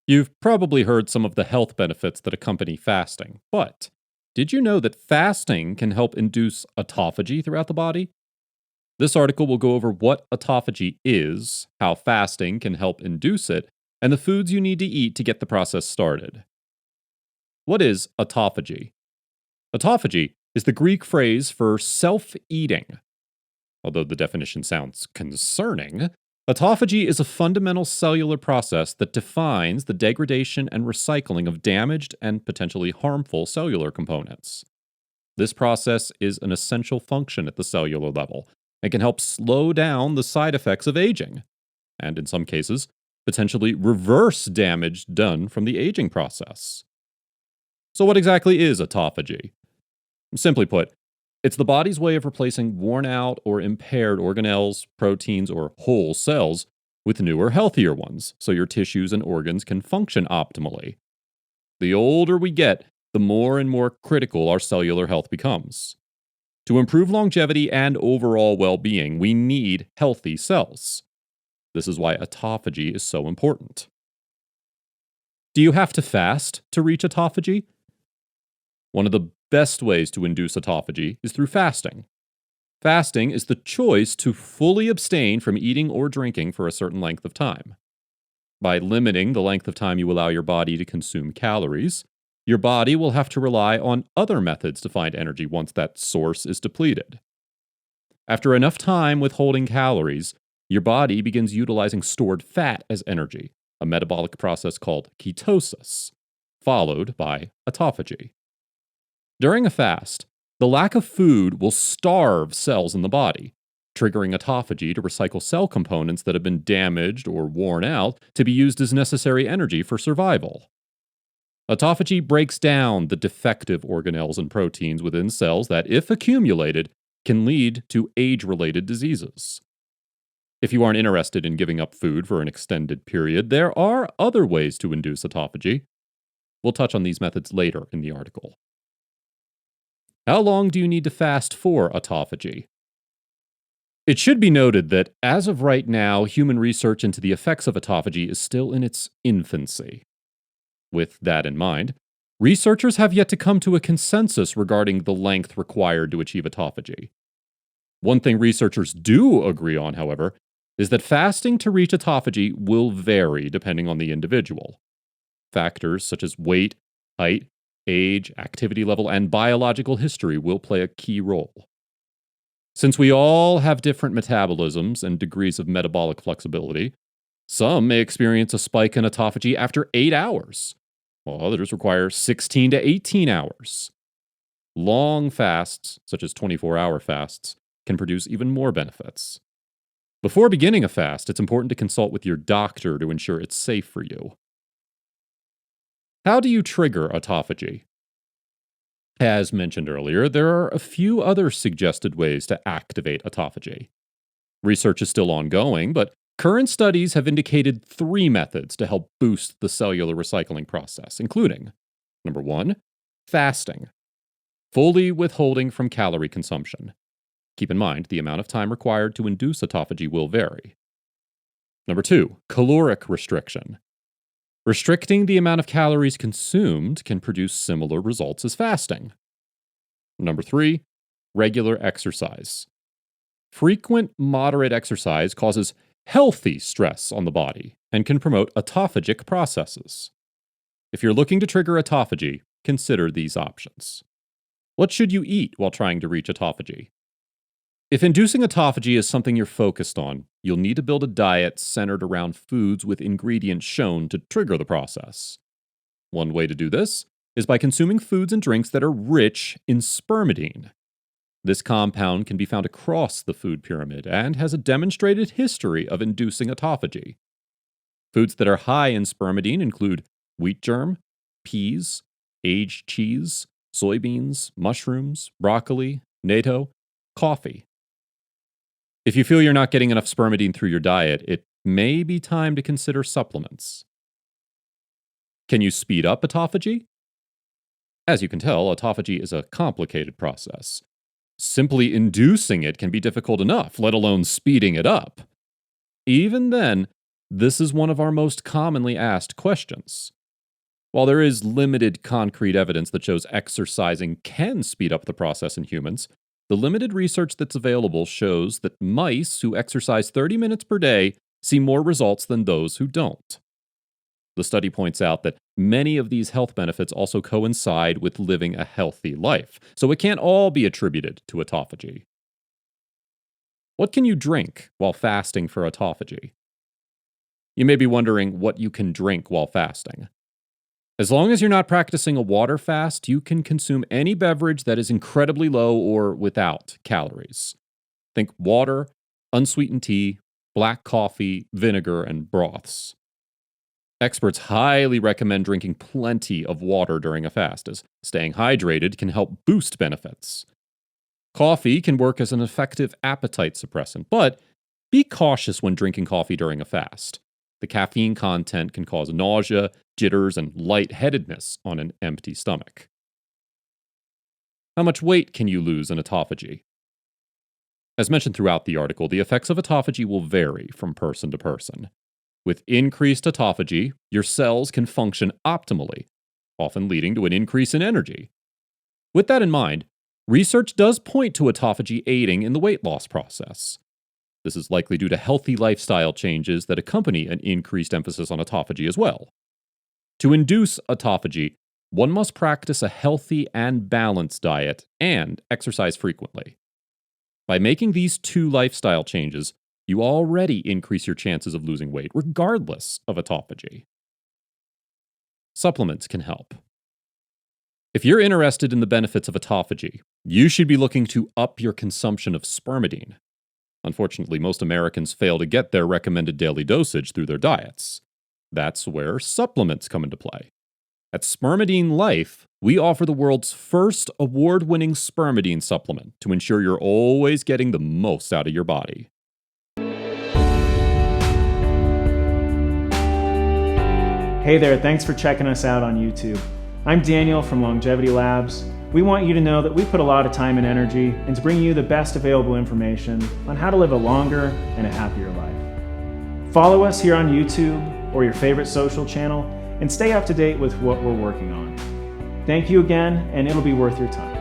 You've probably heard some of the health benefits that accompany fasting, but did you know that fasting can help induce autophagy throughout the body? This article will go over what autophagy is, how fasting can help induce it, and the foods you need to eat to get the process started. What is autophagy? Autophagy is the Greek phrase for self eating. Although the definition sounds concerning, autophagy is a fundamental cellular process that defines the degradation and recycling of damaged and potentially harmful cellular components. This process is an essential function at the cellular level and can help slow down the side effects of aging, and in some cases, potentially reverse damage done from the aging process. So, what exactly is autophagy? Simply put, it's the body's way of replacing worn out or impaired organelles, proteins, or whole cells with newer, healthier ones so your tissues and organs can function optimally. The older we get, the more and more critical our cellular health becomes. To improve longevity and overall well being, we need healthy cells. This is why autophagy is so important. Do you have to fast to reach autophagy? One of the best ways to induce autophagy is through fasting. Fasting is the choice to fully abstain from eating or drinking for a certain length of time. By limiting the length of time you allow your body to consume calories, your body will have to rely on other methods to find energy once that source is depleted. After enough time withholding calories, your body begins utilizing stored fat as energy, a metabolic process called ketosis, followed by autophagy. During a fast, the lack of food will starve cells in the body, triggering autophagy to recycle cell components that have been damaged or worn out to be used as necessary energy for survival. Autophagy breaks down the defective organelles and proteins within cells that, if accumulated, can lead to age-related diseases. If you aren't interested in giving up food for an extended period, there are other ways to induce autophagy. We'll touch on these methods later in the article. How long do you need to fast for autophagy? It should be noted that, as of right now, human research into the effects of autophagy is still in its infancy. With that in mind, researchers have yet to come to a consensus regarding the length required to achieve autophagy. One thing researchers do agree on, however, is that fasting to reach autophagy will vary depending on the individual. Factors such as weight, height, age, activity level, and biological history will play a key role. Since we all have different metabolisms and degrees of metabolic flexibility, some may experience a spike in autophagy after 8 hours, while others require 16 to 18 hours. Long fasts, such as 24-hour fasts, can produce even more benefits. Before beginning a fast, it's important to consult with your doctor to ensure it's safe for you. How do you trigger autophagy? As mentioned earlier, there are a few other suggested ways to activate autophagy. Research is still ongoing, but current studies have indicated 3 methods to help boost the cellular recycling process, including: number 1, fasting, fully withholding from calorie consumption. Keep in mind, the amount of time required to induce autophagy will vary. Number 2, caloric restriction. Restricting the amount of calories consumed can produce similar results as fasting. Number 3, regular exercise. Frequent, moderate exercise causes healthy stress on the body and can promote autophagic processes. If you're looking to trigger autophagy, consider these options. What should you eat while trying to reach autophagy? If inducing autophagy is something you're focused on, you'll need to build a diet centered around foods with ingredients shown to trigger the process. One way to do this is by consuming foods and drinks that are rich in spermidine. This compound can be found across the food pyramid and has a demonstrated history of inducing autophagy. Foods that are high in spermidine include wheat germ, peas, aged cheese, soybeans, mushrooms, broccoli, natto, coffee. If you feel you're not getting enough spermidine through your diet, it may be time to consider supplements. Can you speed up autophagy? As you can tell, autophagy is a complicated process. Simply inducing it can be difficult enough, let alone speeding it up. Even then, This is one of our most commonly asked questions. While there is limited concrete evidence that shows exercising can speed up the process in humans, the limited research that's available shows that mice who exercise 30 minutes per day see more results than those who don't. The study points out that many of these health benefits also coincide with living a healthy life, so it can't all be attributed to autophagy. What can you drink while fasting for autophagy? You may be wondering what you can drink while fasting. As long as you're not practicing a water fast, you can consume any beverage that is incredibly low or without calories. Think water, unsweetened tea, black coffee, vinegar, and broths. Experts highly recommend drinking plenty of water during a fast, as staying hydrated can help boost benefits. Coffee can work as an effective appetite suppressant, but be cautious when drinking coffee during a fast. The caffeine content can cause nausea, jitters, and lightheadedness on an empty stomach. How much weight can you lose in autophagy? As mentioned throughout the article, the effects of autophagy will vary from person to person. With increased autophagy, your cells can function optimally, often leading to an increase in energy. With that in mind, research does point to autophagy aiding in the weight loss process. This is likely due to healthy lifestyle changes that accompany an increased emphasis on autophagy as well. To induce autophagy, one must practice a healthy and balanced diet and exercise frequently. By making these two lifestyle changes, you already increase your chances of losing weight, regardless of autophagy. Supplements can help. If you're interested in the benefits of autophagy, you should be looking to up your consumption of spermidine. Unfortunately, most Americans fail to get their recommended daily dosage through their diets. That's where supplements come into play. At spermidineLIFE, we offer the world's first award-winning spermidine supplement to ensure you're always getting the most out of your body. Hey there, thanks for checking us out on YouTube. I'm Daniel from Longevity Labs. We want you to know that we put a lot of time and energy into bringing you the best available information on how to live a longer and a happier life. Follow us here on YouTube or your favorite social channel and stay up to date with what we're working on. Thank you again, and it'll be worth your time.